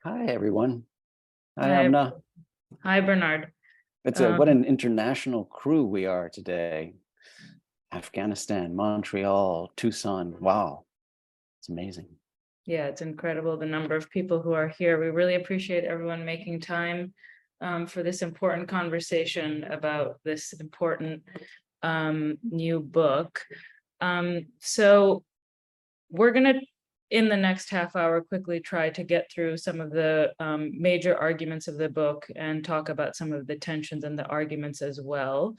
Hi, everyone. Hi, Hi, Amna. hi, Bernard. What an international crew we are today. Afghanistan, Montreal, Tucson. Wow, it's amazing. Yeah, it's incredible the number of people who are here. We really appreciate everyone making time for this important conversation about this important new book. So we're going to, in the next half hour, quickly try to get through some of the major arguments of the book and talk about some of the tensions and the arguments as well.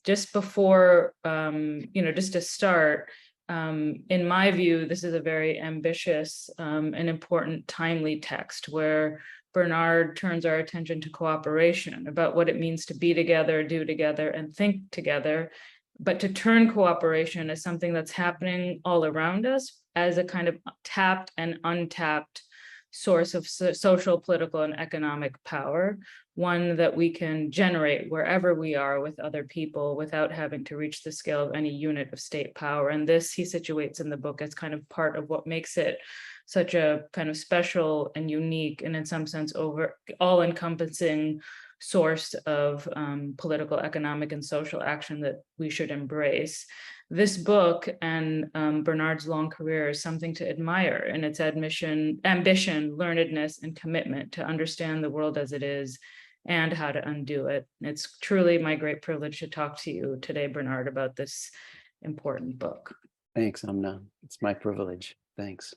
Just before, just to start, in my view, this is a very ambitious and important, timely text where Bernard turns our attention to cooperation, about what it means to be together, do together, and think together, but to turn cooperation as something that's happening all around us as a kind of tapped and untapped source of social, political, and economic power, one that we can generate wherever we are with other people without having to reach the scale of any unit of state power. And this he situates in the book as kind of part of what makes it such a kind of special and unique, and in some sense all-encompassing source of political, economic, and social action that we should embrace. This book and Bernard's long career is something to admire in its ambition, learnedness, and commitment to understand the world as it is and how to undo it. It's truly my great privilege to talk to you today, Bernard, about this important book. Thanks, Amna. It's my privilege. Thanks.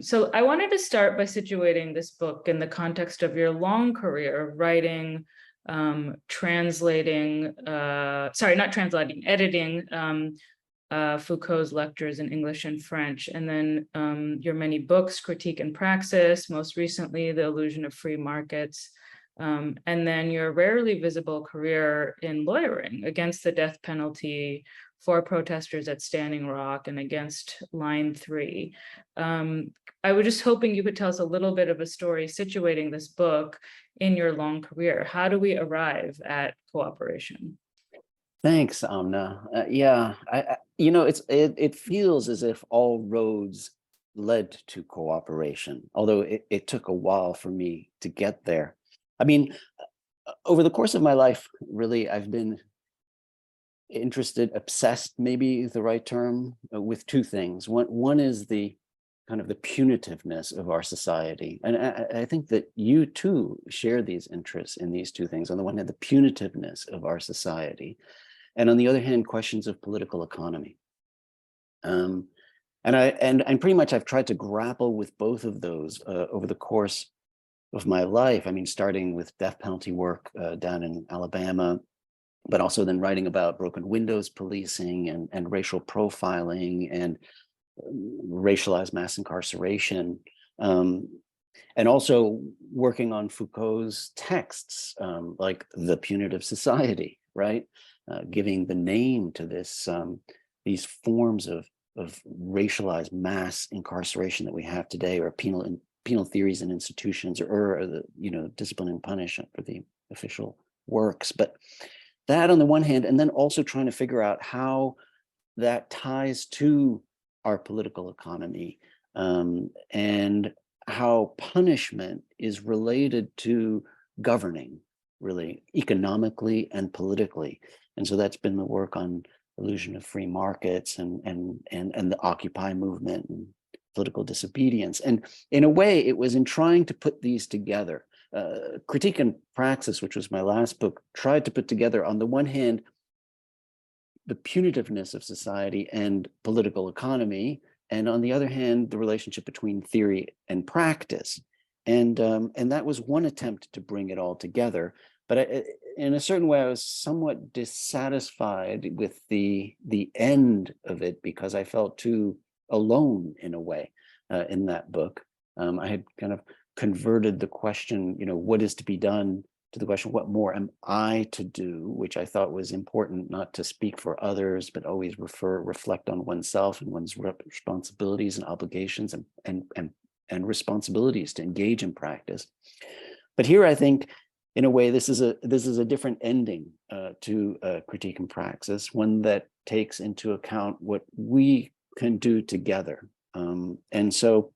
So I wanted to start by situating this book in the context of your long career writing, editing Foucault's lectures in English and French, and then your many books, Critique and Praxis, most recently, The Illusion of Free Markets, and then your rarely visible career in lawyering against the death penalty, for protesters at Standing Rock, and against Line 3. I was just hoping you could tell us a little bit of a story situating this book in your long career. How do we arrive at cooperation? Thanks, Amna. It feels as if all roads led to cooperation, although it took a while for me to get there. I mean, over the course of my life, really, I've been interested, obsessed, maybe the right term, with two things. One is the kind of the punitiveness of our society. And I think that you too share these interests in these two things. On the one hand, the punitiveness of our society, and on the other hand, questions of political economy. And pretty much I've tried to grapple with both of those over the course of my life. I mean, starting with death penalty work down in Alabama, but also then writing about broken windows policing and racial profiling and racialized mass incarceration, and also working on Foucault's texts, like The Punitive Society, right? Giving the name to this, these forms of racialized mass incarceration that we have today, or penal theories and institutions, or the discipline and punish for the official works. But that on the one hand, and then also trying to figure out how that ties to our political economy, and how punishment is related to governing, really, economically and politically. And so that's been the work on Illusion of Free Markets and the Occupy movement and political disobedience. And in a way, it was in trying to put these together. Critique and Praxis, which was my last book, tried to put together, on the one hand, the punitiveness of society and political economy, and on the other hand, the relationship between theory and practice. And that was one attempt to bring it all together. But in a certain way, I was somewhat dissatisfied with the end of it, because I felt too alone in a way in that book. I had kind of converted the question, what is to be done, to the question, what more am I to do, which I thought was important, not to speak for others, but always reflect on oneself and one's responsibilities and obligations and responsibilities to engage in practice. But here, I think, in a way, this is a different ending to Critique and Praxis, one that takes into account what we can do together. And so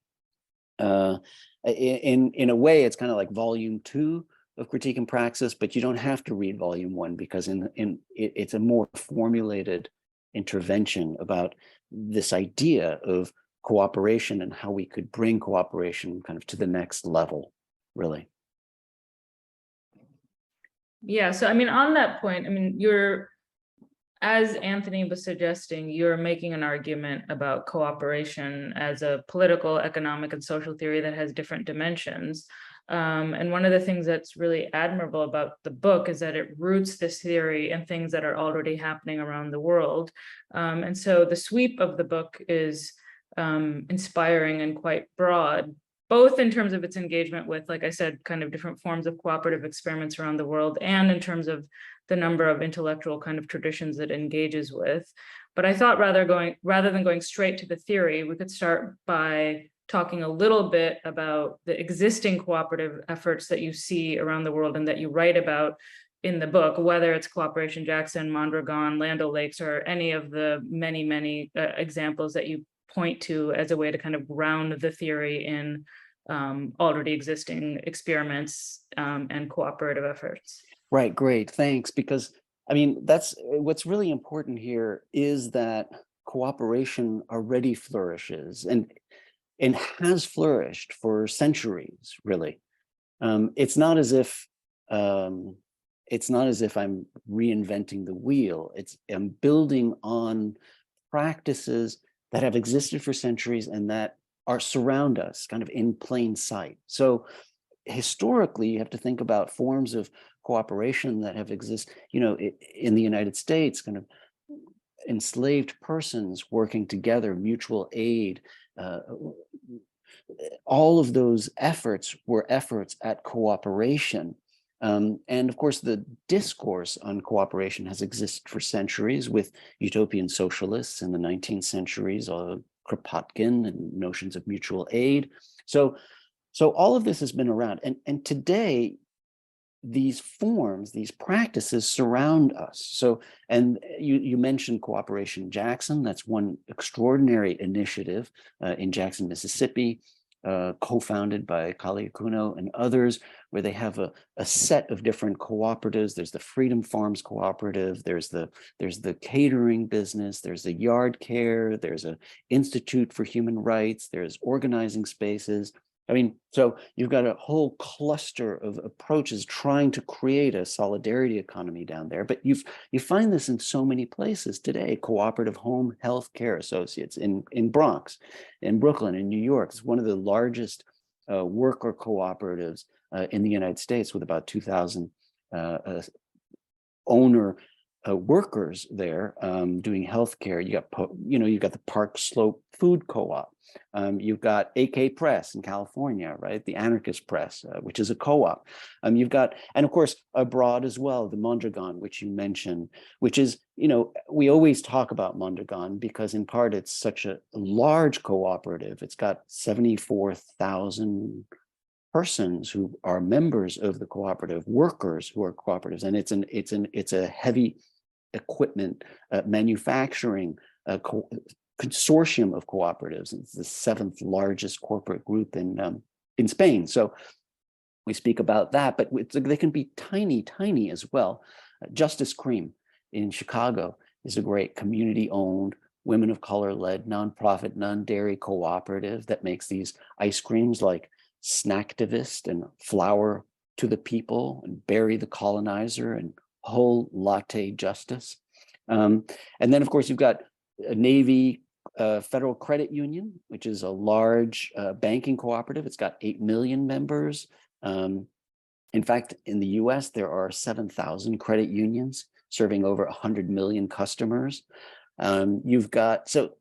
in a way, it's kind of like volume 2 of Critique and Praxis, but you don't have to read volume 1 because it's a more formulated intervention about this idea of cooperation and how we could bring cooperation kind of to the next level, really. Yeah, so I mean, on that point, I mean, as Anthony was suggesting, you're making an argument about cooperation as a political, economic, and social theory that has different dimensions. And one of the things that's really admirable about the book is that it roots this theory in things that are already happening around the world. And so the sweep of the book is inspiring and quite broad, both in terms of its engagement with, like I said, kind of different forms of cooperative experiments around the world, and in terms of the number of intellectual kind of traditions it engages with. But I thought rather than going straight to the theory, we could start by talking a little bit about the existing cooperative efforts that you see around the world and that you write about in the book, whether it's Cooperation Jackson, Mondragon, Land O'Lakes, or any of the many, many examples that you point to as a way to kind of ground the theory in already existing experiments and cooperative efforts. Right, great, thanks. Because I mean, that's what's really important here is that cooperation already flourishes and has flourished for centuries, really. It's not as if I'm reinventing the wheel. I'm building on practices that have existed for centuries and that surround us kind of in plain sight. So historically, you have to think about forms of cooperation that have existed, in the United States, kind of enslaved persons working together, mutual aid. All of those efforts were efforts at cooperation. And of course, the discourse on cooperation has existed for centuries with utopian socialists in the 19th centuries, Kropotkin and notions of mutual aid. So all of this has been around. And today, these forms, these practices surround us. So, and you mentioned Cooperation Jackson. That's one extraordinary initiative in Jackson, Mississippi, co-founded by Kali Akuno and others, where they have a set of different cooperatives. There's the Freedom Farms Cooperative, there's the catering business, there's the yard care, there's an Institute for Human Rights, there's organizing spaces. I mean, so you've got a whole cluster of approaches trying to create a solidarity economy down there. But you find this in so many places today. Cooperative Home Health Care Associates in Bronx, in Brooklyn, in New York. It's one of the largest worker cooperatives in the United States, with about 2,000 owner workers there doing healthcare. You got the Park Slope Food Co-op. You've got AK Press in California, right? The Anarchist Press, which is a co-op. You've got, and of course, abroad as well, the Mondragon, which you mentioned, which is, we always talk about Mondragon because in part it's such a large cooperative. It's got 74,000 persons who are members of the cooperative, workers who are cooperatives, and it's a heavy equipment manufacturing consortium of cooperatives. It's the 7th largest corporate group in Spain. So we speak about that, but they can be tiny as well. Justice Cream in Chicago is a great community-owned, women of color-led, nonprofit, non-dairy cooperative that makes these ice creams like Snacktivist and Flower to the People and Barry the Colonizer and Whole Latte Justice. And then, of course, you've got a Navy Federal Credit Union, which is a large banking cooperative. It's got 8 million members. In fact, in the US, there are 7,000 credit unions serving over 100 million customers. You've got, so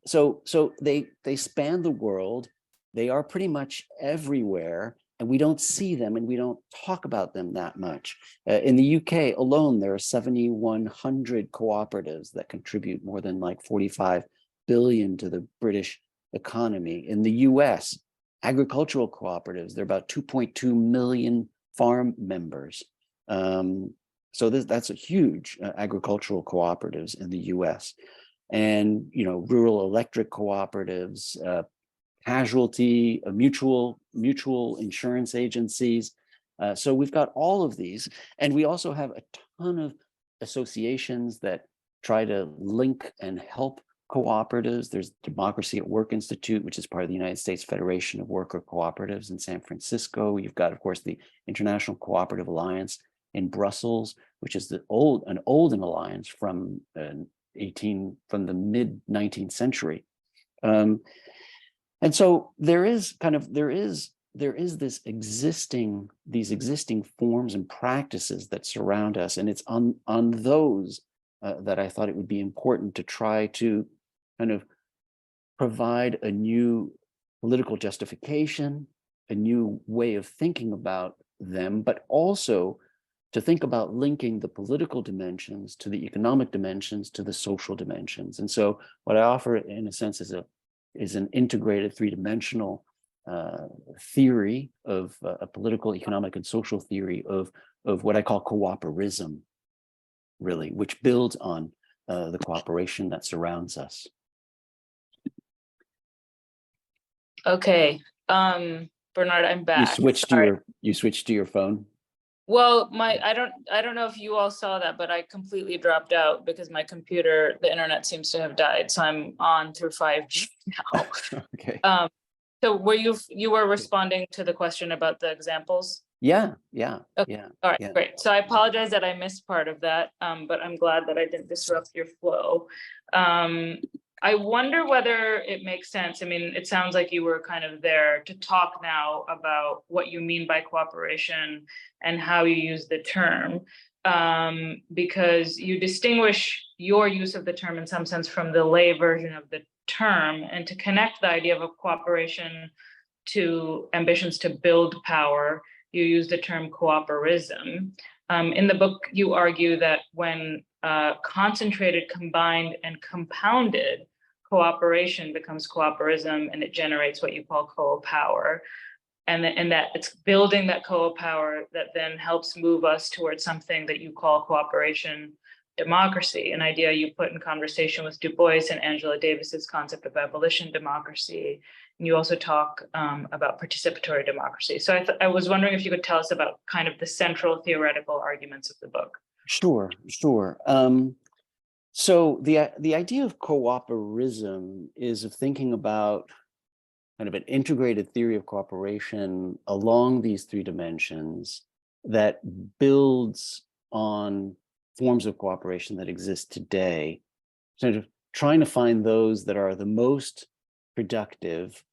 they span the world. They are pretty much everywhere, and we don't see them and we don't talk about them that much. In the UK alone, there are 7,100 cooperatives that contribute more than like 45 billion to the British economy. In the US, agricultural cooperatives, there are about 2.2 million farm members. So that's a huge agricultural cooperatives in the US. And, rural electric cooperatives, casualty, mutual insurance agencies. So we've got all of these, and we also have a ton of associations that try to link and help cooperatives. There's Democracy at Work Institute, which is part of the United States Federation of Worker Cooperatives in San Francisco. You've got, of course, the International Cooperative Alliance in Brussels, which is an olden alliance from the mid 19th century. And so these existing forms and practices that surround us, and it's on those that I thought it would be important to try to kind of provide a new political justification, a new way of thinking about them, but also to think about linking the political dimensions to the economic dimensions to the social dimensions. And so what I offer, in a sense, is an integrated three-dimensional theory of a political, economic, and social theory of what I call cooperism, really, which builds on the cooperation that surrounds us. Okay, Bernard, I'm back. You switched to your phone? Well, I don't know if you all saw that, but I completely dropped out because my computer, the internet seems to have died. So I'm on through 5G now. Okay. So you were responding to the question about the examples? Yeah. Okay. Yeah. All right, yeah. great. So I apologize that I missed part of that, but I'm glad that I didn't disrupt your flow. I wonder whether it makes sense. I mean, it sounds like you were kind of there to talk now about what you mean by cooperation and how you use the term, because you distinguish your use of the term in some sense from the lay version of the term, and to connect the idea of a cooperation to ambitions to build power, you use the term cooperism. In the book, you argue that when concentrated, combined, and compounded, cooperation becomes cooperism, and it generates what you call co-power. And that it's building that co-power that then helps move us towards something that you call cooperation democracy, an idea you put in conversation with Du Bois and Angela Davis's concept of abolition democracy. And you also talk about participatory democracy. So I was wondering if you could tell us about kind of the central theoretical arguments of the book. Sure. So the idea of cooperism is of thinking about kind of an integrated theory of cooperation along these three dimensions that builds on forms of cooperation that exist today, sort of trying to find those that are the most productive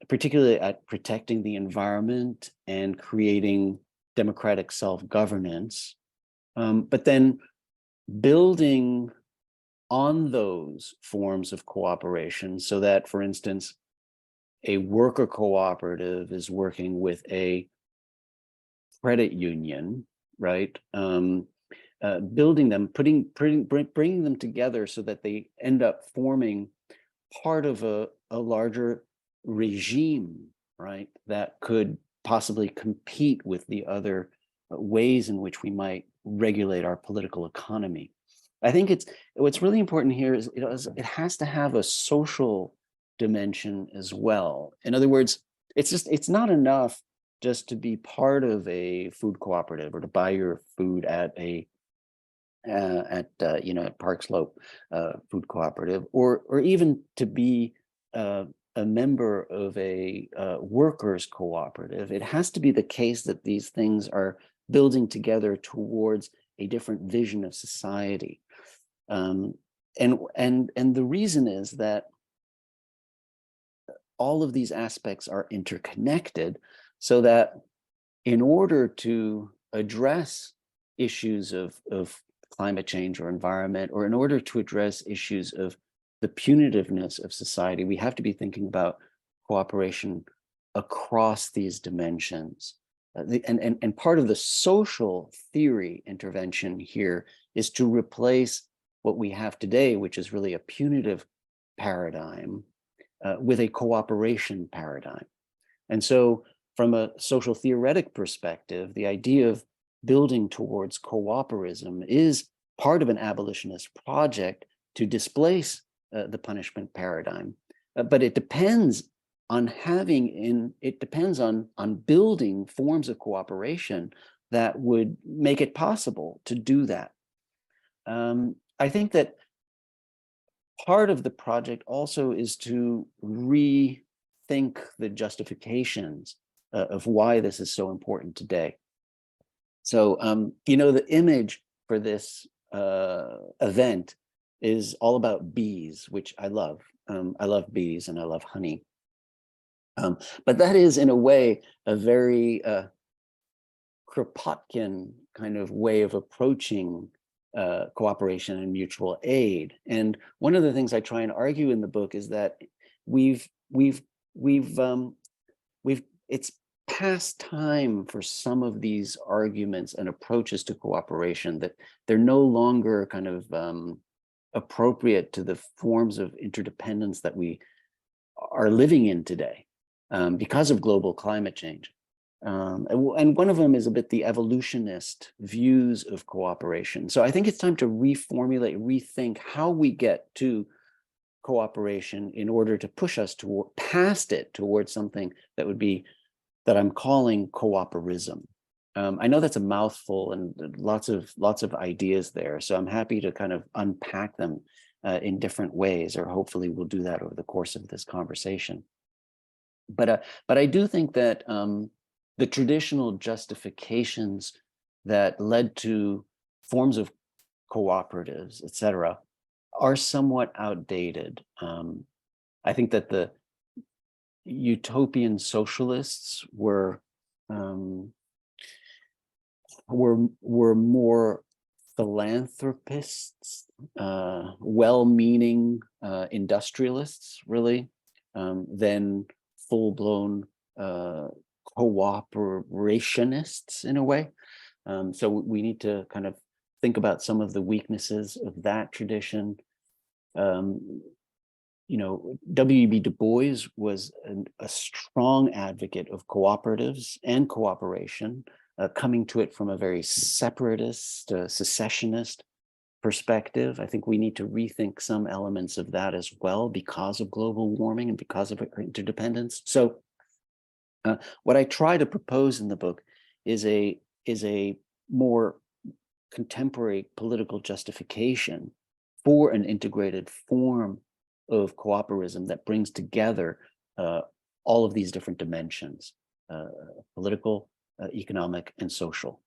particularly at protecting the environment and creating democratic self-governance, but then building on those forms of cooperation so that, for instance, a worker cooperative is working with a credit union, right? Building them, bringing them together so that they end up forming part of a larger regime, right? That could possibly compete with the other ways in which we might regulate our political economy. I think what's really important here is it has to have a social dimension as well. In other words, it's not enough just to be part of a food cooperative or to buy your food at Park Slope Food Cooperative, or even to be a member of a workers cooperative. It has to be the case that these things are building together towards a different vision of society. And the reason is that all of these aspects are interconnected, so that in order to address issues of climate change or environment, or in order to address issues of the punitiveness of society, we have to be thinking about cooperation across these dimensions. And part of the social theory intervention here is to replace what we have today, which is really a punitive paradigm, with a cooperation paradigm. And so from a social theoretic perspective, the idea of building towards cooperism is part of an abolitionist project to displace the punishment paradigm. But it depends on building forms of cooperation that would make it possible to do that. I think that part of the project also is to rethink the justifications of why this is so important today. So, the image for this event is all about bees, which I love. I love bees and I love honey. But that is, in a way, a very Kropotkin kind of way of approaching cooperation and mutual aid. And one of the things I try and argue in the book is that it's past time for some of these arguments and approaches to cooperation, that they're no longer kind of appropriate to the forms of interdependence that we are living in today because of global climate change. And one of them is a bit the evolutionist views of cooperation. So I think it's time to reformulate, rethink how we get to cooperation in order to push us past it towards something that would be, that I'm calling cooperism. I know that's a mouthful and lots of ideas there. So I'm happy to kind of unpack them in different ways, or hopefully we'll do that over the course of this conversation. But I do think that the traditional justifications that led to forms of cooperatives, et cetera, are somewhat outdated. I think that the utopian socialists were more philanthropists, well-meaning industrialists, really, than full-blown cooperationists in a way. So we need to kind of think about some of the weaknesses of that tradition. W.E.B. Du Bois was a strong advocate of cooperatives and cooperation, coming to it from a very separatist, secessionist perspective. I think we need to rethink some elements of that as well because of global warming and because of interdependence. So what I try to propose in the book is a more contemporary political justification for an integrated form of cooperism that brings together all of these different dimensions, political, economic, and social.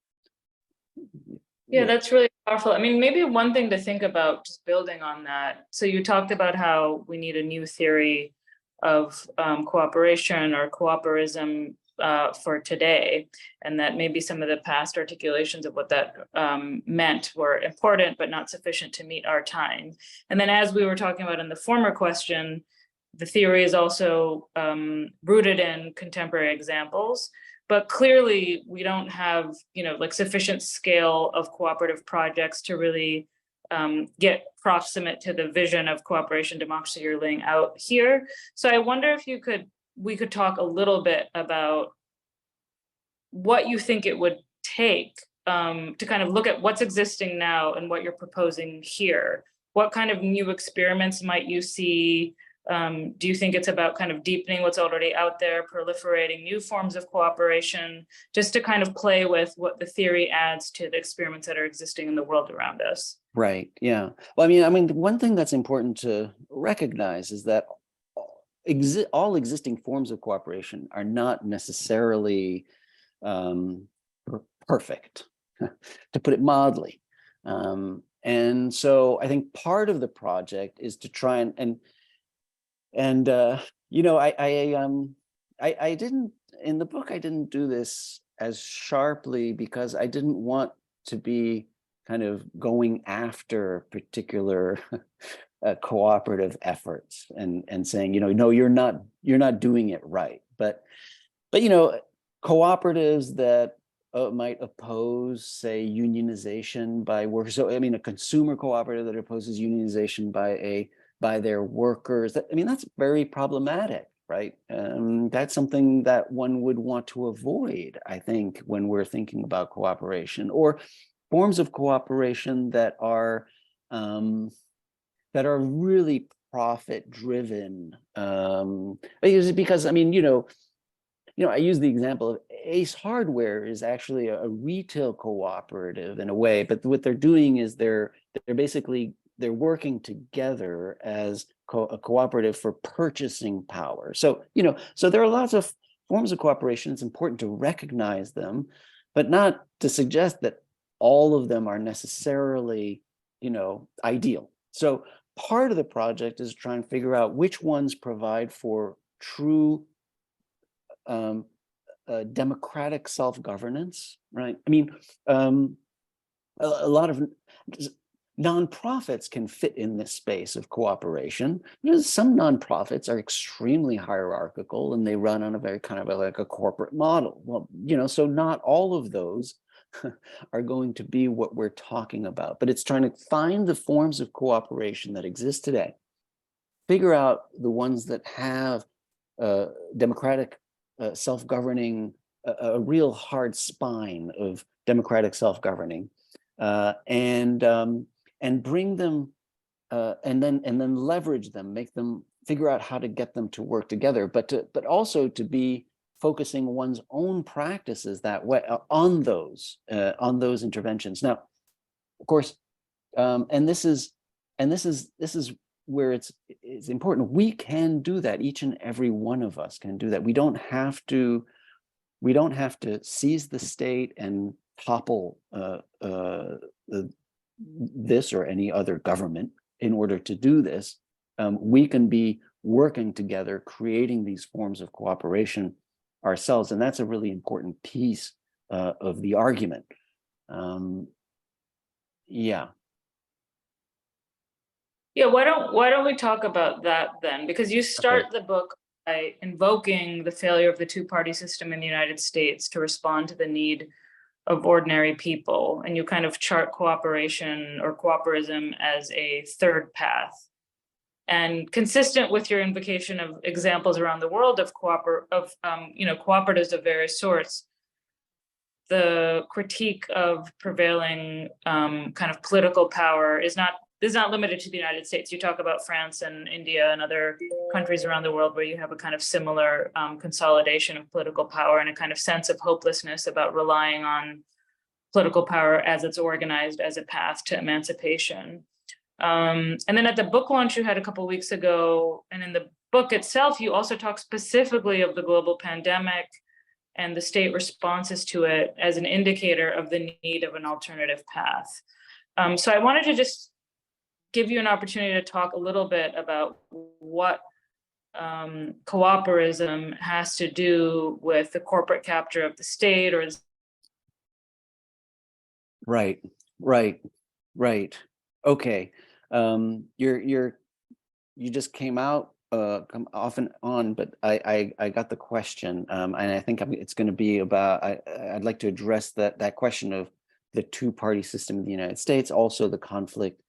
Yeah, that's really powerful. I mean, maybe one thing to think about, just building on that. So you talked about how we need a new theory of cooperation or cooperism for today, and that maybe some of the past articulations of what that meant were important, but not sufficient to meet our time. And then, as we were talking about in the former question, the theory is also rooted in contemporary examples, but clearly we don't have, like sufficient scale of cooperative projects to really get proximate to the vision of cooperation democracy you're laying out here. So I wonder if we could talk a little bit about what you think it would take to kind of look at what's existing now and what you're proposing here. What kind of new experiments might you see? Do you think it's about kind of deepening what's already out there, proliferating new forms of cooperation, just to kind of play with what the theory adds to the experiments that are existing in the world around us? Right. Yeah. Well, I mean, one thing that's important to recognize is that all existing forms of cooperation are not necessarily perfect, to put it mildly. And so I think part of the project is to try I didn't, in the book, I didn't do this as sharply because I didn't want to be kind of going after particular cooperative efforts and saying, no, you're not doing it right. But cooperatives that might oppose, say, unionization by workers. So, I mean, a consumer cooperative that opposes unionization by their workers. That's very problematic, right? That's something that one would want to avoid, I think, when we're thinking about cooperation, or forms of cooperation that are really non-profit driven. Because I mean, I use the example of Ace Hardware is actually a retail cooperative in a way, but what they're doing is they're working together as a cooperative for purchasing power. So, so there are lots of forms of cooperation. It's important to recognize them, but not to suggest that all of them are necessarily, ideal. So part of the project is trying to figure out which ones provide for true democratic self-governance, right? I mean, a lot of nonprofits can fit in this space of cooperation. Some nonprofits are extremely hierarchical and they run on a very kind of like a corporate model. Well, so not all of those are going to be what we're talking about, but it's trying to find the forms of cooperation that exist today, figure out the ones that have democratic self-governing, a real hard spine of democratic self-governing, and bring them, and then leverage them, make them, figure out how to get them to work together, but also to be focusing one's own practices that way on those interventions. Now, of course, and this is where it's important. We can do that. Each and every one of us can do that. We don't have to seize the state and topple this or any other government in order to do this. We can be working together, creating these forms of cooperation ourselves, and that's a really important piece of the argument. Yeah. Yeah, why don't we talk about that then? Because you start the book by invoking the failure of the two-party system in the United States to respond to the need of ordinary people, and you kind of chart cooperation or cooperism as a third path. And consistent with your invocation of examples around the world of cooperatives of various sorts, the critique of prevailing kind of political power is not limited to the United States. You talk about France and India and other countries around the world where you have a kind of similar consolidation of political power and a kind of sense of hopelessness about relying on political power as it's organized as a path to emancipation. And then at the book launch you had a couple of weeks ago, and in the book itself, you also talk specifically of the global pandemic and the state responses to it as an indicator of the need of an alternative path. So I wanted to just give you an opportunity to talk a little bit about what cooperism has to do with the corporate capture of the state, or Right. Okay. You just came out come off and on, but I got the question, and I think it's going to be about. I'd like to address that question of the two-party system in the United States, also the conflict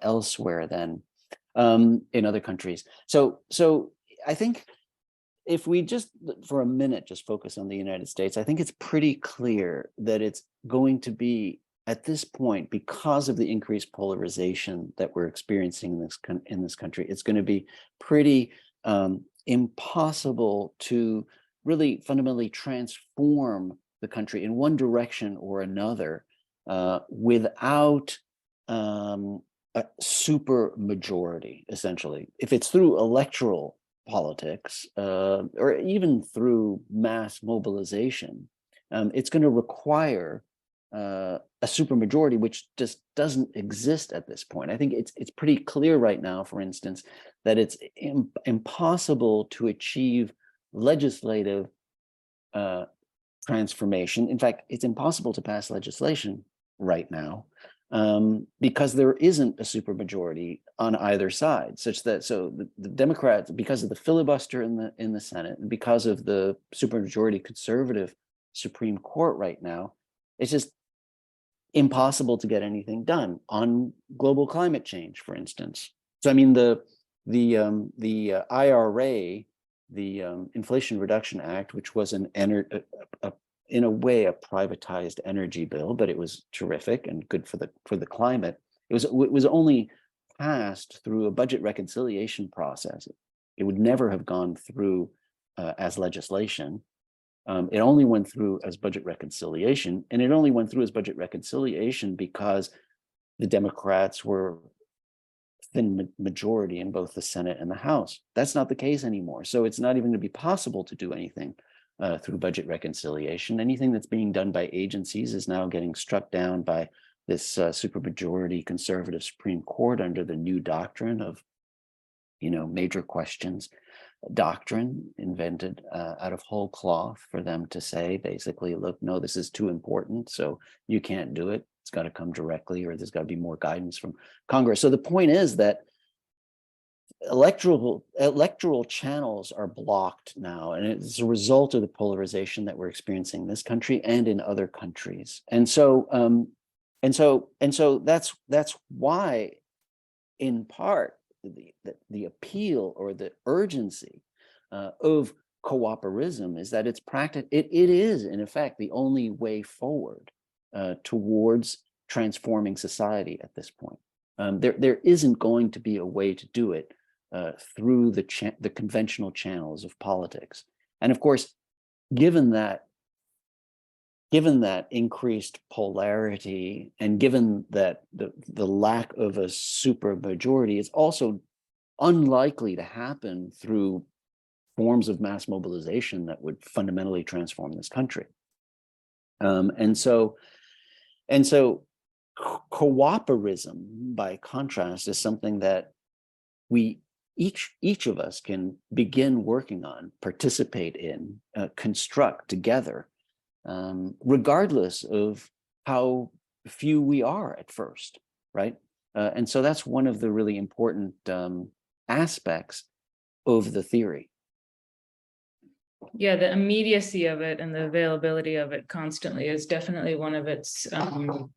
elsewhere then in other countries. So I think if we just for a minute just focus on the United States, I think it's pretty clear that it's going to be at this point, because of the increased polarization that we're experiencing in this country, it's going to be pretty impossible to really fundamentally transform the country in one direction or another without a super majority, essentially. If it's through electoral politics or even through mass mobilization, it's going to require a supermajority, which just doesn't exist at this point. I think it's pretty clear right now, for instance, that it's impossible to achieve legislative transformation. In fact, it's impossible to pass legislation right now because there isn't a supermajority on either side, such that the Democrats, because of the filibuster in the Senate, and because of the supermajority conservative Supreme Court right now, it's just impossible to get anything done on global climate change, for instance. So I mean, the IRA, the Inflation Reduction Act, which was in a way a privatized energy bill, but it was terrific and good for the climate. It was only passed through a budget reconciliation process. It would never have gone through as legislation. It only went through as budget reconciliation, and it only went through as budget reconciliation because the Democrats were thin majority in both the Senate and the House. That's not the case anymore. So it's not even going to be possible to do anything through budget reconciliation. Anything that's being done by agencies is now getting struck down by this supermajority conservative Supreme Court under the new doctrine of, major questions doctrine, invented out of whole cloth for them to say, basically, look, no, this is too important, so you can't do it. It's got to come directly, or there's got to be more guidance from Congress. So the point is that electoral channels are blocked now, and it's a result of the polarization that we're experiencing in this country and in other countries. And so that's why, in part, the appeal or the urgency of cooperism is that it is, in effect, the only way forward towards transforming society at this point. There isn't going to be a way to do it through the conventional channels of politics. And of course, given that increased polarity, and given that the lack of a super majority, is also unlikely to happen through forms of mass mobilization that would fundamentally transform this country. And so cooperism, by contrast, is something that each of us can begin working on, participate in, construct together, regardless of how few we are at first, right? And so that's one of the really important aspects of the theory. Yeah, the immediacy of it and the availability of it constantly is definitely one of its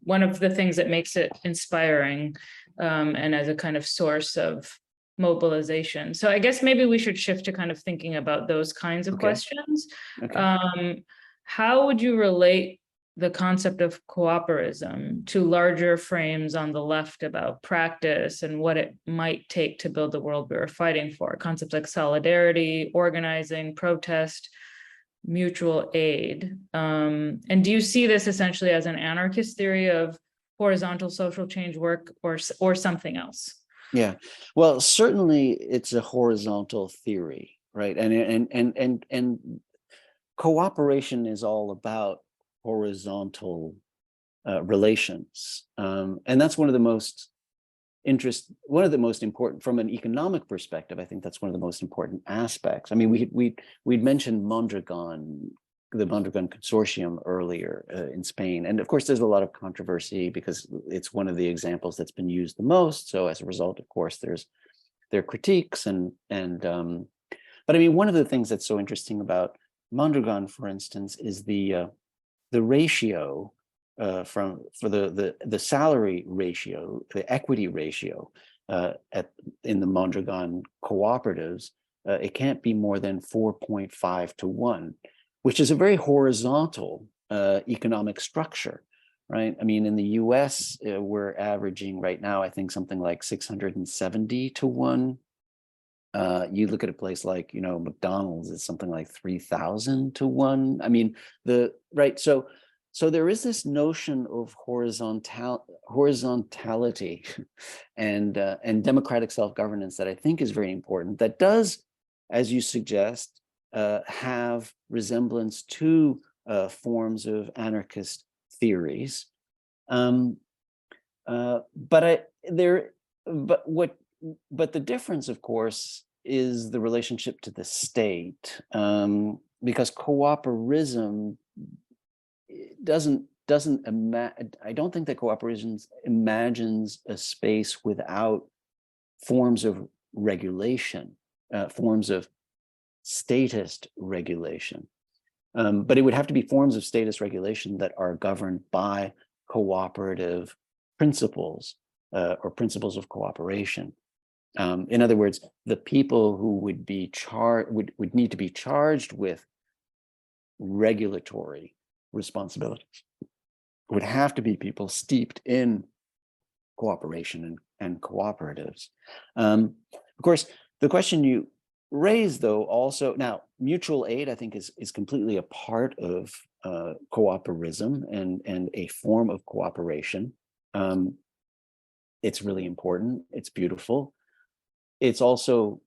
one of the things that makes it inspiring, and as a kind of source of mobilization. So I guess maybe we should shift to kind of thinking about those kinds of questions. Okay. How would you relate the concept of cooperism to larger frames on the left about practice and what it might take to build the world we were fighting for? Concepts like solidarity, organizing, protest, mutual aid. And do you see this essentially as an anarchist theory of horizontal social change work, or something else? Yeah, well, certainly it's a horizontal theory, right? And cooperation is all about horizontal relations, and that's one of the most important from an economic perspective. I think that's one of the most important aspects. I mean, we'd mentioned Mondragon, the Mondragon Consortium earlier in Spain, and of course there's a lot of controversy because it's one of the examples that's been used the most. So as a result, of course, there are critiques but I mean, one of the things that's so interesting about Mondragon, for instance, is the ratio for the salary ratio, the equity ratio in the Mondragon cooperatives. It can't be more than 4.5 to 1, which is a very horizontal economic structure, right? I mean, in the US, we're averaging right now, I think, something like 670 to 1. You look at a place like, McDonald's, it's something like 3,000 to 1. I mean, so there is this notion of horizontality and democratic self-governance that I think is very important, that does, as you suggest, have resemblance to forms of anarchist theories. But the difference, of course, is the relationship to the state, because cooperism I don't think that cooperation imagines a space without forms of regulation, forms of statist regulation. But it would have to be forms of statist regulation that are governed by cooperative principles or principles of cooperation. In other words, the people who would be would need to be charged with regulatory responsibilities would have to be people steeped in cooperation and cooperatives. Of course, the question you raised, though, also now mutual aid, I think, is completely a part of cooperism and a form of cooperation. It's really important. It's beautiful. It's also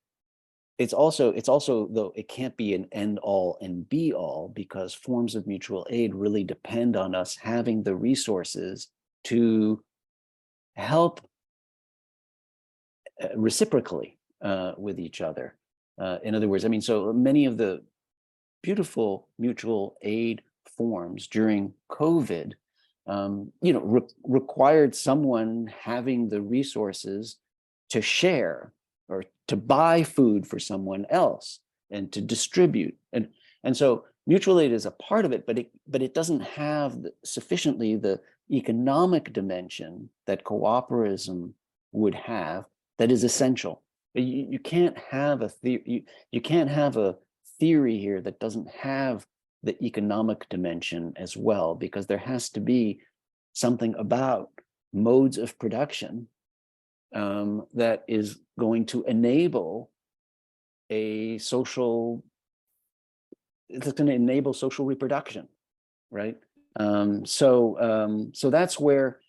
though it can't be an end all and be all, because forms of mutual aid really depend on us having the resources to help reciprocally with each other. In other words, I mean, so many of the beautiful mutual aid forms during COVID, required someone having the resources to share or to buy food for someone else and to distribute. And so mutual aid is a part of it, but it doesn't have sufficiently the economic dimension that cooperism would have that is essential. You can't have a you can't have a theory here that doesn't have the economic dimension as well, because there has to be something about modes of production that is going to enable social reproduction, right? So that's where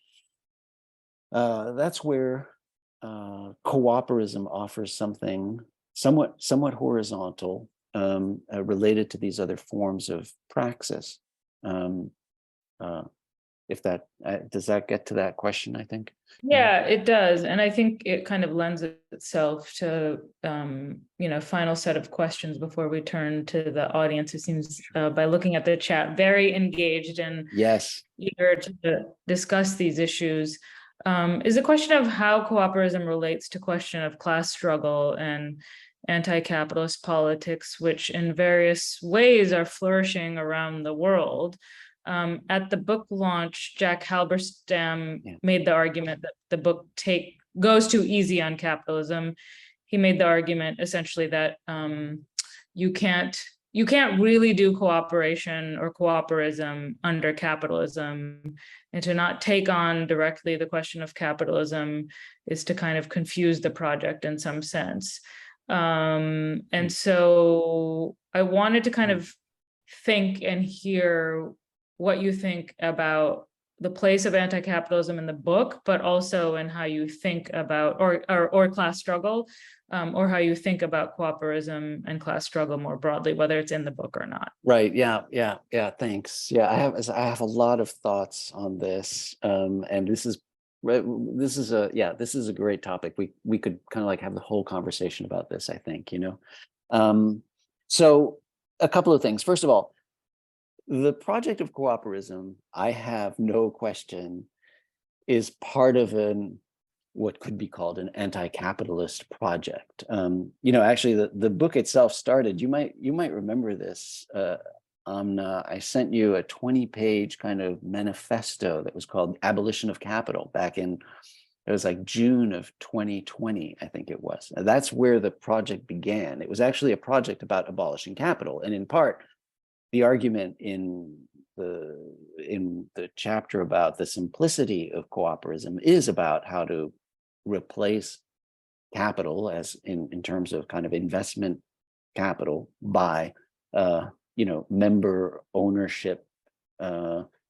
cooperism offers something somewhat horizontal, related to these other forms of praxis. If that does that get to that question, I think. Yeah, it does. And I think it kind of lends itself to, final set of questions before we turn to the audience, who seems, by looking at the chat, very engaged and yes, eager to discuss these issues. Is a question of how cooperism relates to question of class struggle and anti-capitalist politics, which in various ways are flourishing around the world. At the book launch, Jack Halberstam made the argument that the book goes too easy on capitalism. He made the argument essentially that you can't really do cooperation or cooperism under capitalism, and to not take on directly the question of capitalism is to kind of confuse the project in some sense. And so I wanted to kind of think and hear what you think about the place of anti-capitalism in the book, but also in how you think about or class struggle, or how you think about cooperism and class struggle more broadly, whether it's in the book or not. Right. Yeah. Thanks. Yeah, I have a lot of thoughts on this, and this is a great topic. We could kind of like have the whole conversation about this, I think. So a couple of things. First of all, the project of cooperism, I have no question, is part of what could be called an anti-capitalist project. Actually, the book itself started. You might remember this, Amna. I sent you a 20-page kind of manifesto that was called "Abolition of Capital" back in, it was like June of 2020, I think it was. That's where the project began. It was actually a project about abolishing capital, and in part, the argument in the chapter about the simplicity of cooperism is about how to replace capital as in terms of kind of investment capital by member ownership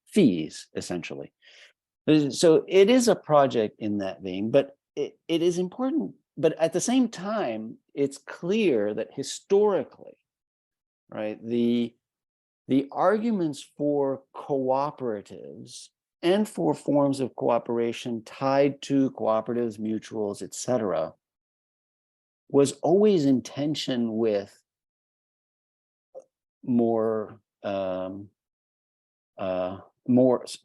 fees, essentially. So it is a project in that vein, but it is important. But at the same time, it's clear that historically, right, the arguments for cooperatives and for forms of cooperation tied to cooperatives, mutuals, etc., was always in tension with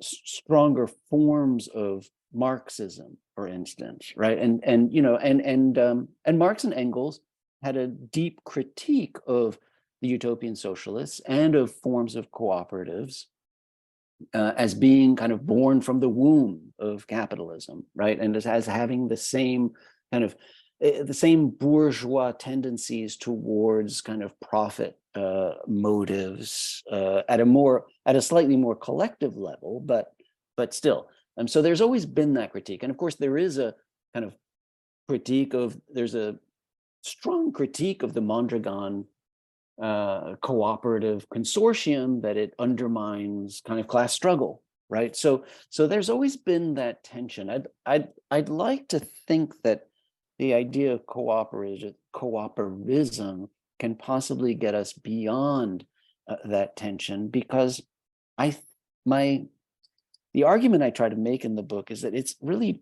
stronger forms of Marxism, for instance, right? And Marx and Engels had a deep critique of the utopian socialists and of forms of cooperatives as being kind of born from the womb of capitalism, right? And as having the same kind of the same bourgeois tendencies towards kind of profit motives at a slightly more collective level, but still. So there's always been that critique, and of course there is a kind of critique of, there's a strong critique of the Mondragon cooperative consortium, that it undermines kind of class struggle, right? So there's always been that tension. I'd like to think that the idea of cooperism can possibly get us beyond that tension, because the argument I try to make in the book is that it's really,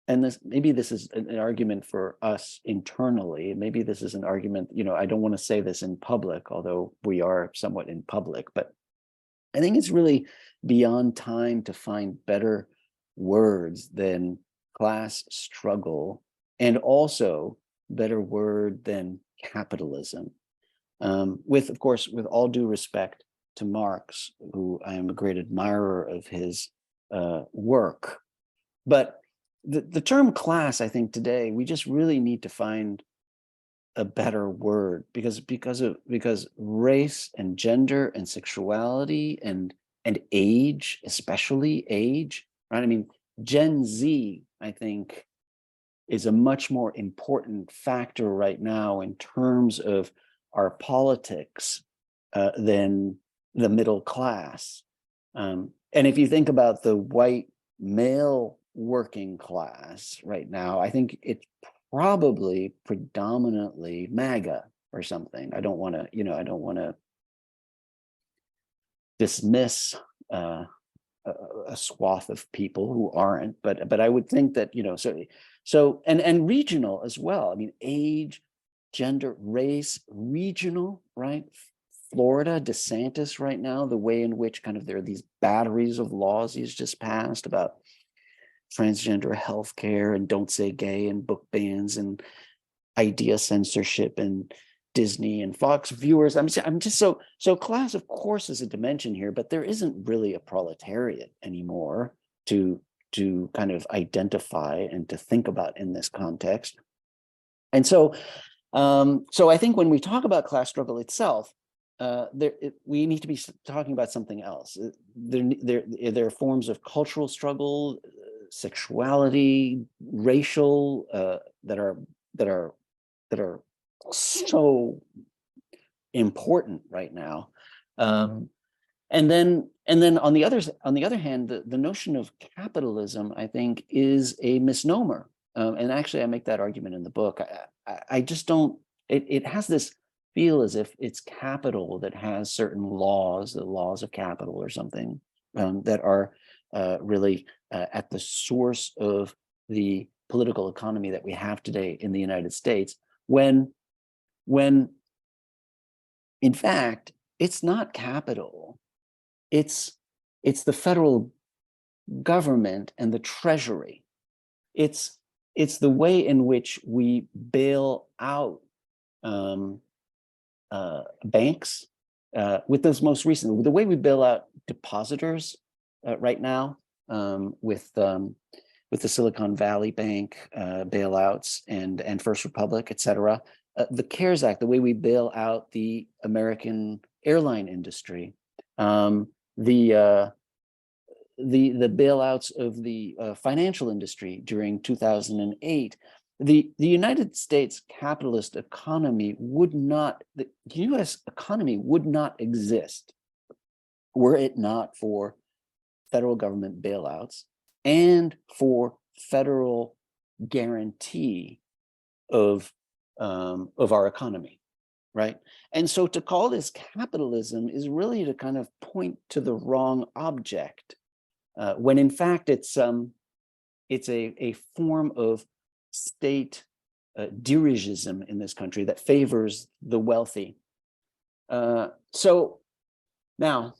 and maybe this is an argument for us internally, maybe this is an argument, I don't want to say this in public, although we are somewhat in public, but I think it's really beyond time to find better words than class struggle, and also better word than capitalism. Of course, with all due respect to Marx, who I am a great admirer of his work, but the term class, I think today, we just really need to find a better word, because race and gender and sexuality and age, especially age, right? I mean, Gen Z, I think, is a much more important factor right now in terms of our politics than the middle class. And if you think about the white male working class right now, I think it's probably predominantly MAGA or something. I don't want to dismiss a swath of people who aren't, but I would think that, so and regional as well. I mean, age, gender, race, regional, right? Florida, DeSantis right now, the way in which kind of there are these batteries of laws he's just passed about transgender healthcare and don't say gay and book bans and idea censorship and Disney and Fox viewers. I'm just so class, of course, is a dimension here, but there isn't really a proletariat anymore to kind of identify and to think about in this context. And so I think when we talk about class struggle itself, we need to be talking about something else. There are forms of cultural struggle, sexuality, racial, that are so important right now. And then on the other hand, the notion of capitalism, I think, is a misnomer. And actually, I make that argument in the book. I just don't. It has this feel as if it's capital that has certain laws, the laws of capital or something, that are really at the source of the political economy that we have today in the United States, when in fact it's not capital, it's the federal government and the treasury. It's the way in which we bail out banks, with those most recent, the way we bail out depositors right now, with the Silicon Valley Bank bailouts and First Republic, et cetera. The CARES Act, the way we bail out the American airline industry, the bailouts of the financial industry during 2008. The United States capitalist economy the US economy would not exist were it not for federal government bailouts and for federal guarantee of our economy, right? And so to call this capitalism is really to kind of point to the wrong object, when in fact it's a form of state dirigism in this country that favors the wealthy. So now,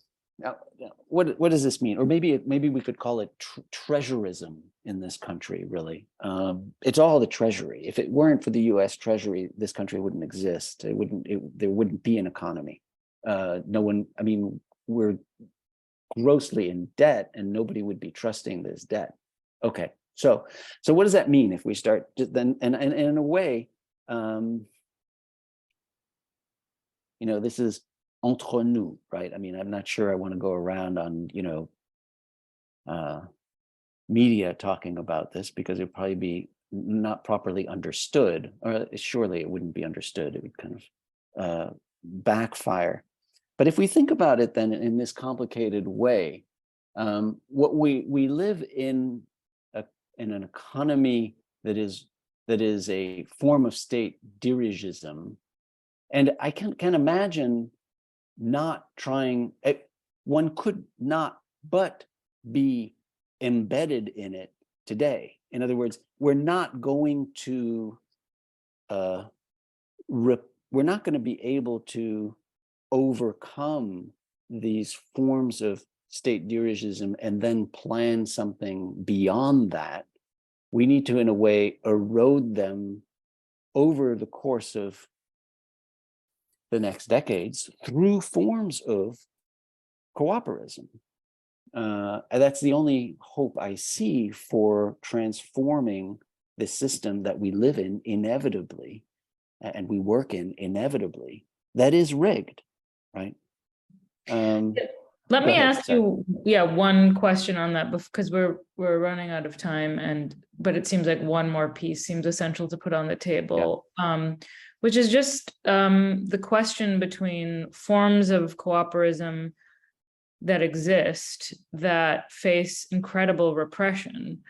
what does this mean? Or maybe we could call it treasurism in this country. Really, it's all the treasury. If it weren't for the U.S. Treasury, this country wouldn't exist. There wouldn't be an economy. No one. I mean, we're grossly in debt, and nobody would be trusting this debt. Okay, so what does that mean if we start then? And in a way, this is entre nous, right? I mean, I'm not sure I want to go around on media talking about this, because it'd probably be not properly understood, or surely it wouldn't be understood. It would kind of backfire. But if we think about it then in this complicated way, what we live in an economy that is a form of state dirigism, and I can imagine not trying. One could not but be embedded in it today. In other words, we're not going to be able to overcome these forms of state dirigism and then plan something beyond that. We need to, in a way, erode them over the course of the next decades through forms of cooperism. That's the only hope I see for transforming the system that we live in inevitably, and we work in inevitably, that is rigged, right? Let me ask you, one question on that, because we're running out of time, but it seems like one more piece seems essential to put on the table, which is just the question between forms of cooperism that exist that face incredible repression,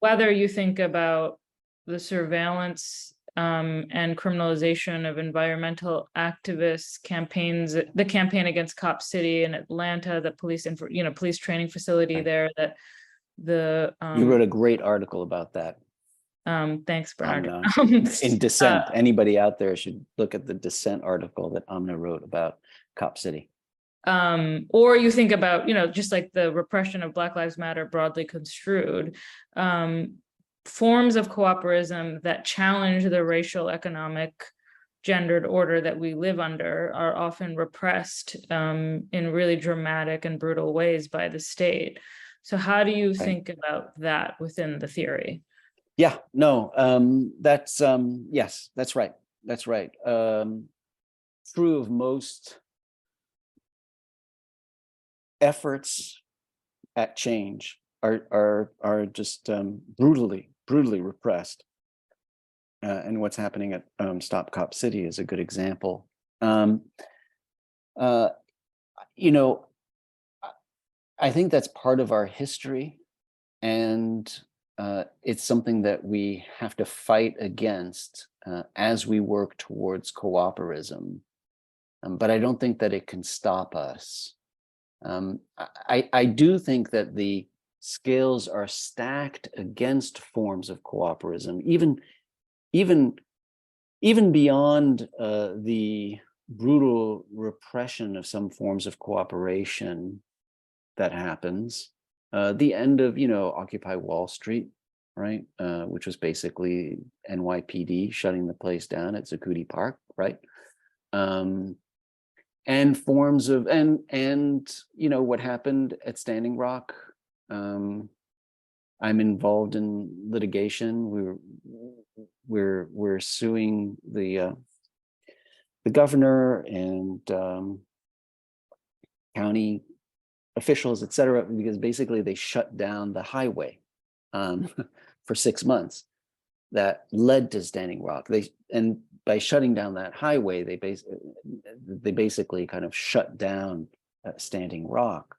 whether you think about the surveillance and criminalization of environmental activists, campaigns, the campaign against Cop City in Atlanta, the police training facility there, that the you wrote a great article about that. Thanks, Bernard. In Dissent. Anybody out there should look at the Dissent article that Amna wrote about Cop City. Or you think about, just like the repression of Black Lives Matter broadly construed, forms of cooperism that challenge the racial, economic, gendered order that we live under are often repressed in really dramatic and brutal ways by the state. So how do you think about that within the theory? Yeah, no, that's yes, that's right. That's right. True of most efforts at change are just brutally repressed, and what's happening at Stop Cop City is a good example. I think that's part of our history, and it's something that we have to fight against as we work towards cooperism. But I don't think that it can stop us. I do think that the scales are stacked against forms of cooperism, even beyond the brutal repression of some forms of cooperation that happens. The end of, Occupy Wall Street, right? Which was basically NYPD shutting the place down at Zuccotti Park, right? And forms of, and what happened at Standing Rock. I'm involved in litigation. We're suing the governor and county officials, et cetera, because basically they shut down the highway for 6 months that led to Standing Rock. And by shutting down that highway, they basically kind of shut down Standing Rock.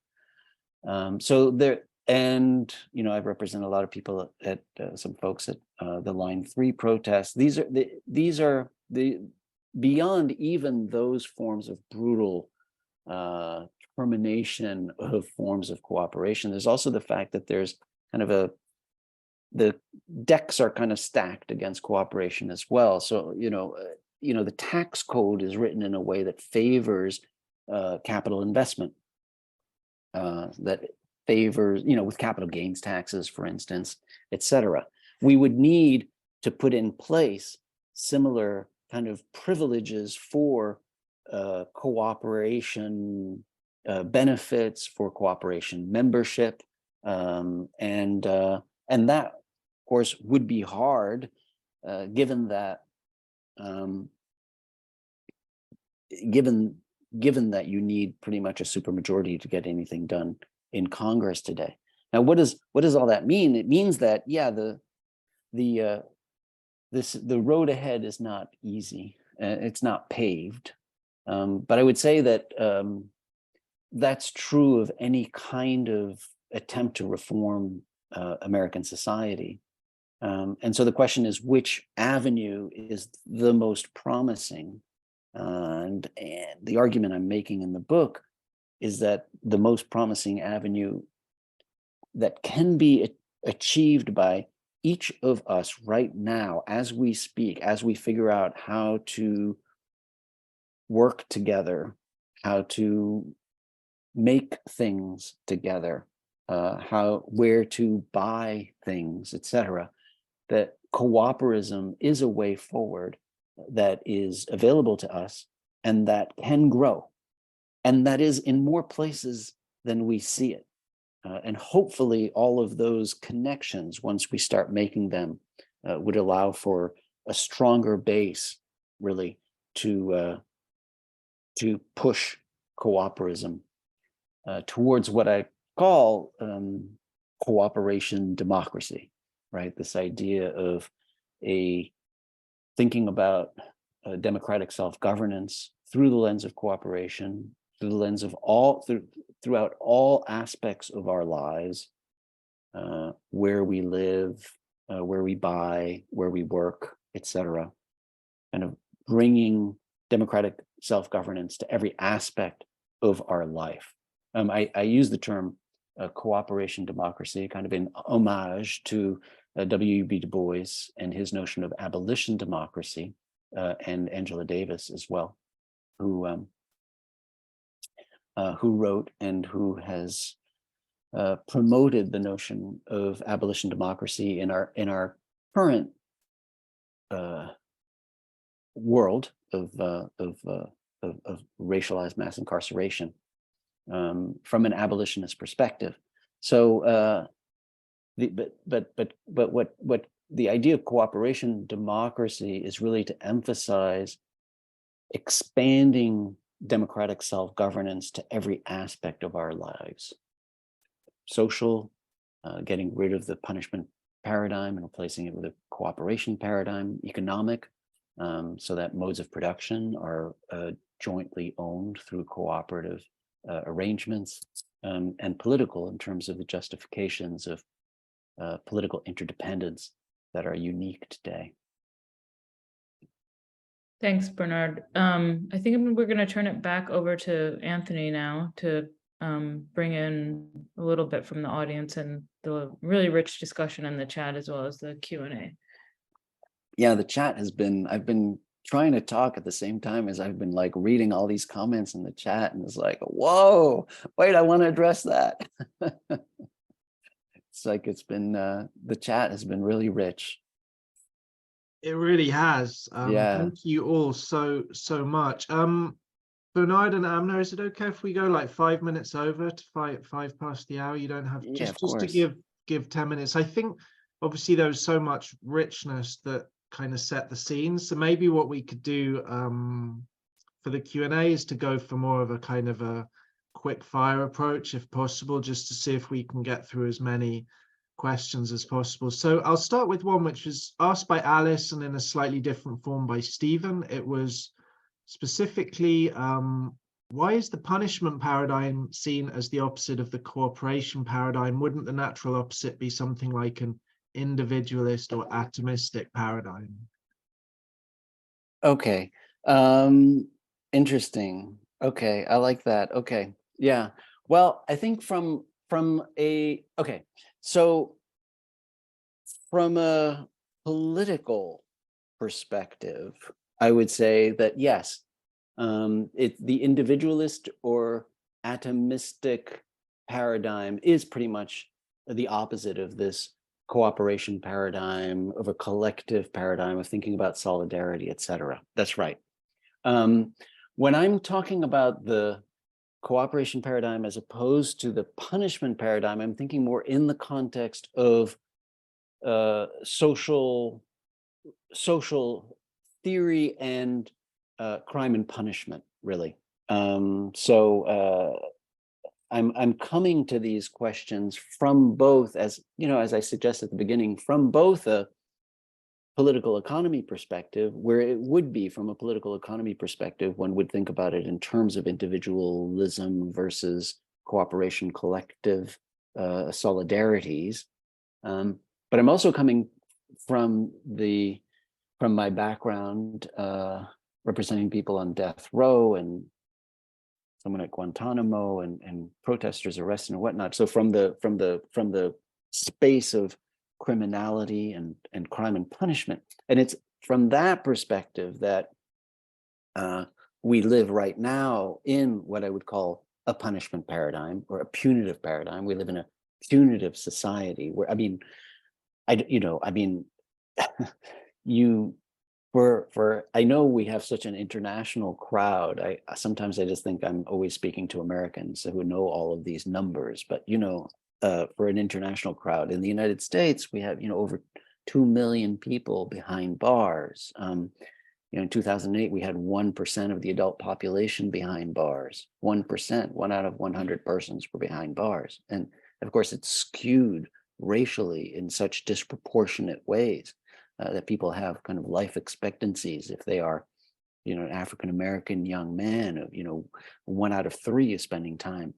So there, and I represent a lot of people at some folks at the Line 3 protests. These are the beyond even those forms of brutal termination of forms of cooperation. There's also the fact that there's kind of the decks are kind of stacked against cooperation as well. So the tax code is written in a way that favors capital investment, that favors, with capital gains taxes, for instance, et cetera. We would need to put in place similar kind of privileges for cooperation benefits, for cooperation membership, and that, of course, would be hard, given that you need pretty much a supermajority to get anything done in Congress today. Now, what does all that mean? It means that, the the road ahead is not easy. It's not paved. But I would say that that's true of any kind of attempt to reform American society. And so the question is, which avenue is the most promising? And the argument I'm making in the book is that the most promising avenue that can be achieved by each of us right now, as we speak, as we figure out how to work together, how to make things together, where to buy things, etc., that cooperism is a way forward that is available to us and that can grow, and that is in more places than we see it. And hopefully all of those connections, once we start making them, would allow for a stronger base, really, to push cooperism towards what I call cooperation democracy, right? This idea of thinking about democratic self-governance through the lens of cooperation, through the lens of throughout all aspects of our lives, where we live, where we buy, where we work, etc. Kind of bringing democratic self-governance to every aspect of our life. I use the term cooperation democracy kind of in homage to W.E.B. Du Bois and his notion of abolition democracy, and Angela Davis as well, who wrote and who has promoted the notion of abolition democracy in our current world of racialized mass incarceration, from an abolitionist perspective. So, what the idea of cooperation democracy is really to emphasize expanding democratic self-governance to every aspect of our lives. Social, getting rid of the punishment paradigm and replacing it with a cooperation paradigm. Economic, so that modes of production are jointly owned through cooperative arrangements, and political, in terms of the justifications of political interdependence that are unique today. Thanks, Bernard. I think we're going to turn it back over to Anthony now to bring in a little bit from the audience and the really rich discussion in the chat, as well as the Q&A. Yeah, the chat has been, I've been trying to talk at the same time as I've been like reading all these comments in the chat, and it's like, whoa, wait, I want to address that. It's like it's been, the chat has been really rich. It really has. Yeah. Thank you all so much. Bernard and Amna, is it okay if we go like 5 minutes over to five past the hour? You don't have just to give 10 minutes. I think obviously there was so much richness that kind of set the scene. So maybe what we could do for the Q&A is to go for more of a kind of a quick fire approach, if possible, just to see if we can get through as many questions as possible. So I'll start with one which was asked by Alice and in a slightly different form by Stephen. It was specifically, why is the punishment paradigm seen as the opposite of the cooperation paradigm? Wouldn't the natural opposite be something like an individualist or atomistic paradigm? Okay. Interesting. Okay, I like that. Okay. Yeah. Well, I think from a political perspective, I would say that yes, the individualist or atomistic paradigm is pretty much the opposite of this cooperation paradigm, of a collective paradigm of thinking about solidarity, etc. That's right. When I'm talking about the cooperation paradigm as opposed to the punishment paradigm, I'm thinking more in the context of social theory and crime and punishment, really. I'm coming to these questions from both, as you know, as I suggested at the beginning, from both a political economy perspective, where it would be from a political economy perspective, one would think about it in terms of individualism versus cooperation, collective solidarities. But I'm also coming from my background representing people on death row and someone at Guantanamo and protesters arrested and whatnot. So from the space of criminality and crime and punishment, and it's from that perspective that we live right now in what I would call a punishment paradigm or a punitive paradigm. We live in a punitive society where, I know we have such an international crowd. Sometimes I just think I'm always speaking to Americans who know all of these numbers, but for an international crowd in the United States, we have over 2 million people behind bars. In 2008, we had 1% of the adult population behind bars. 1%, 1 out of 100 persons were behind bars, and of course, it's skewed racially in such disproportionate ways. That people have kind of life expectancies if they are, an African-American young man, 1 out of 3 is spending time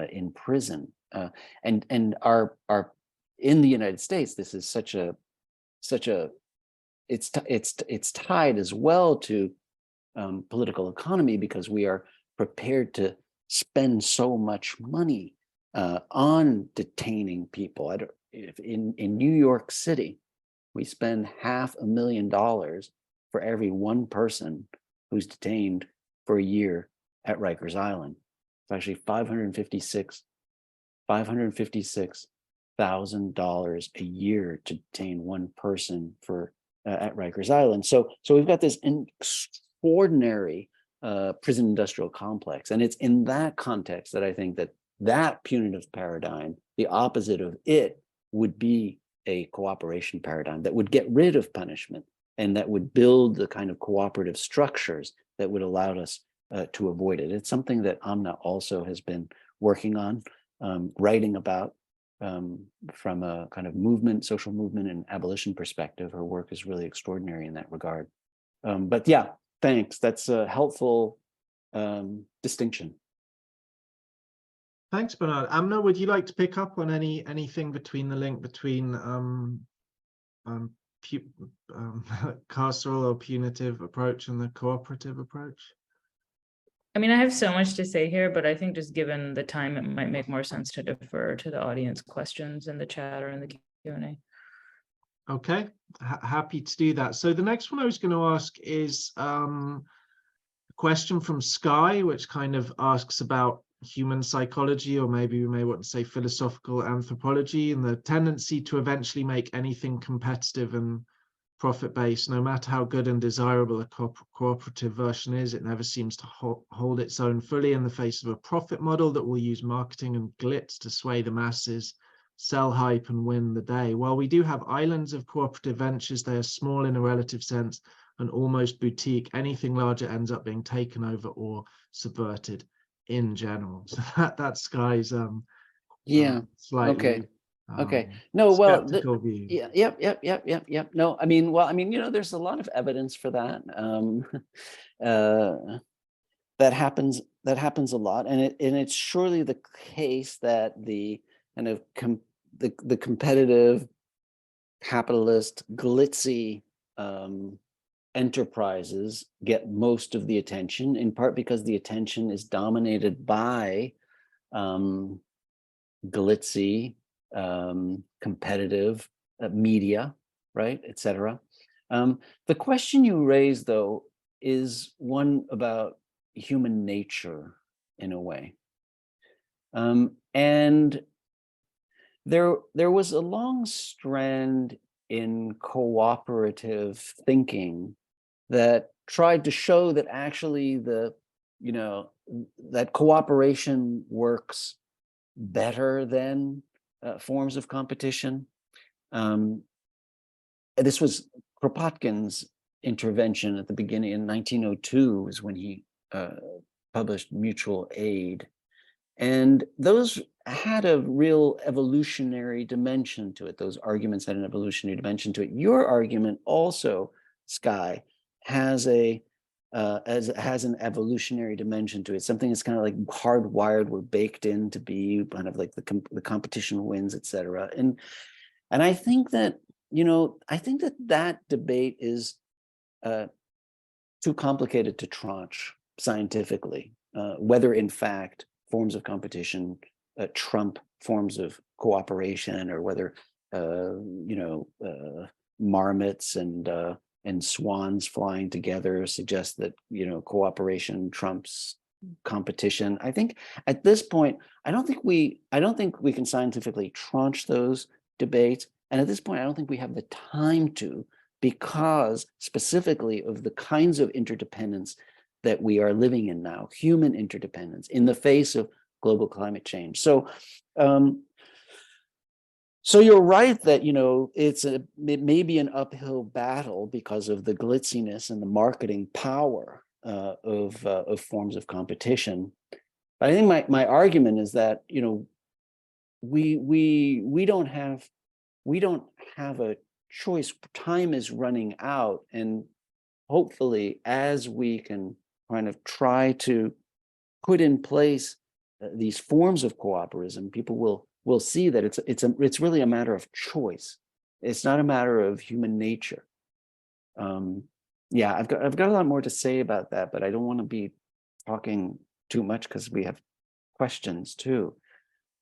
in prison. And our in the United States, this is it's tied as well to political economy, because we are prepared to spend so much money on detaining people. In New York City, we spend $500,000 for every one person who's detained for a year at Rikers Island. It's actually $556,000 a year to detain one person at Rikers Island. So we've got this extraordinary prison industrial complex, and it's in that context that I think that punitive paradigm, the opposite of it, would be a cooperation paradigm that would get rid of punishment and that would build the kind of cooperative structures that would allow us to avoid it. It's something that Amna also has been working on, writing about from a kind of social movement and abolition perspective. Her work is really extraordinary in that regard. But yeah, thanks. That's a helpful distinction. Thanks, Bernard. Amna, would you like to pick up on anything between the link between carceral or punitive approach and the cooperative approach? I mean, I have so much to say here, but I think just given the time, it might make more sense to defer to the audience questions in the chat or in the Q&A. Okay, happy to do that. So the next one I was going to ask is a question from Sky, which kind of asks about human psychology, or maybe we may want to say philosophical anthropology, and the tendency to eventually make anything competitive and profit-based. No matter how good and desirable a cooperative version is, it never seems to hold its own fully in the face of a profit model that will use marketing and glitz to sway the masses, sell hype, and win the day. While we do have islands of cooperative ventures, they are small in a relative sense and almost boutique. Anything larger ends up being taken over or subverted in general. So that's Sky's slightly okay. No, well, skeptical view. Yep. No, I mean, there's a lot of evidence for that. That happens a lot, and it's surely the case that the kind of the competitive, capitalist, glitzy enterprises get most of the attention, in part because the attention is dominated by glitzy, competitive media, right, etc. The question you raise, though, is one about human nature in a way. And there was a long strand in cooperative thinking that tried to show that actually that cooperation works better than forms of competition. This was Kropotkin's intervention at the beginning in 1902, is when he published Mutual Aid. And those had a real evolutionary dimension to it. Those arguments had an evolutionary dimension to it. Your argument also, Sky, has has an evolutionary dimension to it. Something that's kind of like hardwired, we're baked in to be kind of like the competition wins, et cetera. And I think that, I think that debate is too complicated to tranche scientifically, whether in fact forms of competition trump forms of cooperation, or whether marmots and swans flying together suggest that cooperation trumps competition. I think at this point, I don't think we can scientifically tranche those debates, and at this point, I don't think we have the time to, because specifically of the kinds of interdependence that we are living in now, human interdependence in the face of global climate change. So, so you're right that it may be an uphill battle because of the glitziness and the marketing power of forms of competition. But I think my argument is that we don't have a choice. Time is running out, and hopefully, as we can kind of try to put in place these forms of cooperation, people will see that it's really a matter of choice. It's not a matter of human nature. Yeah, I've got a lot more to say about that, but I don't want to be talking too much because we have questions too.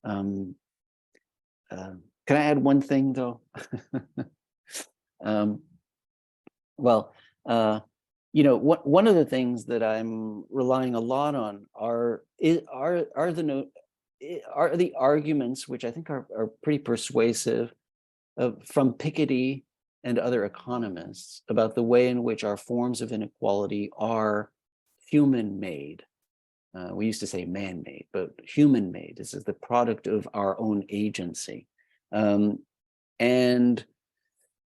Can I add one thing though? Well, one of the things that I'm relying a lot on are the arguments, which I think are pretty persuasive, from Piketty and other economists, about the way in which our forms of inequality are human-made. We used to say man-made, but human-made. This is the product of our own agency. And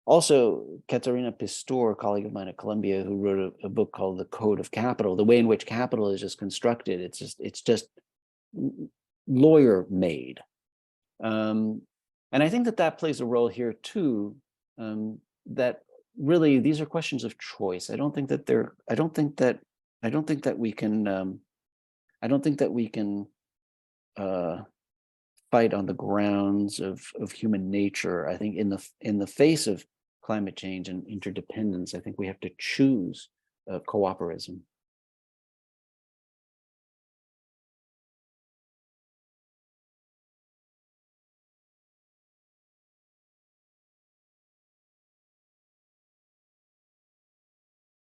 also, Katerina Pistor, a colleague of mine at Columbia, who wrote a book called The Code of Capital, the way in which capital is just constructed, it's just lawyer-made. And I think that plays a role here too, that really these are questions of choice. I don't think that we can fight on the grounds of human nature. I think in the face of climate change and interdependence, I think we have to choose cooperation.